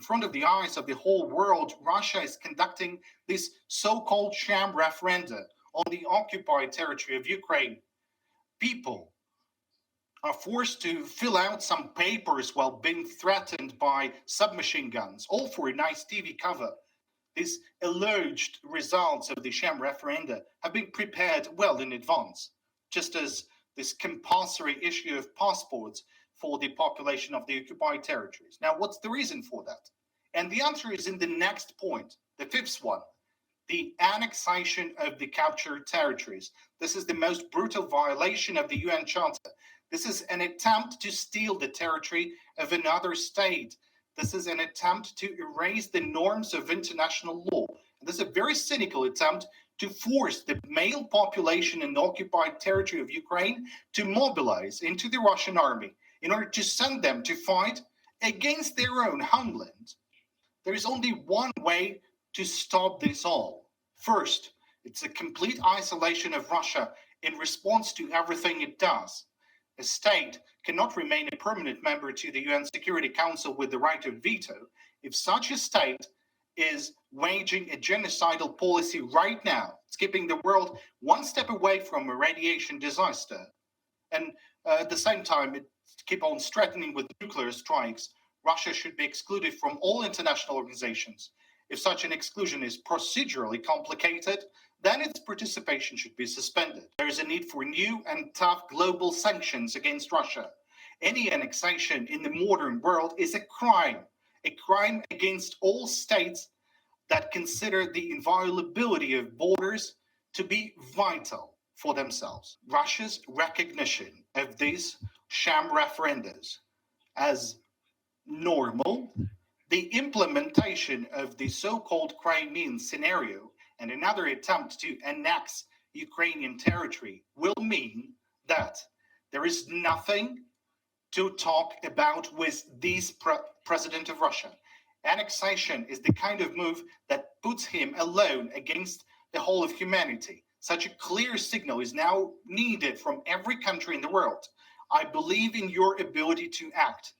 in front of the eyes of the whole world, Russia is conducting this so-called sham referenda on the occupied territory of Ukraine. People are forced to fill out some papers while being threatened by submachine guns, all for a nice TV cover. These alleged results of the sham referenda have been prepared well in advance, just as this compulsory issue of passports for the population of the occupied territories. Now, what's the reason for that? And the answer is in the next point, the fifth one, the annexation of the captured territories. This is the most brutal violation of the UN Charter. This is an attempt to steal the territory of another state. This is an attempt to erase the norms of international law. And this is a very cynical attempt to force the male population in the occupied territory of Ukraine to mobilize into the Russian army in order to send them to fight against their own homeland. There is only one way to stop this all. First, it's a complete isolation of Russia in response to everything it does. A state cannot remain a permanent member to the UN Security Council with the right of veto if such a state is waging a genocidal policy right now. It's keeping the world one step away from a radiation disaster. And at the same time, it keep on threatening with nuclear strikes. Russia should be excluded from all international organizations. If such an exclusion is procedurally complicated, then its participation should be suspended. There is a need for new and tough global sanctions against Russia. Any annexation in the modern world is a crime against all states that consider the inviolability of borders to be vital for themselves. Russia's recognition of these sham referendums as normal, the implementation of the so-called Crimean scenario and another attempt to annex Ukrainian territory will mean that there is nothing to talk about with this president of Russia. Annexation is the kind of move that puts him alone against the whole of humanity. Such a clear signal is now needed from every country in the world. I believe in your ability to act.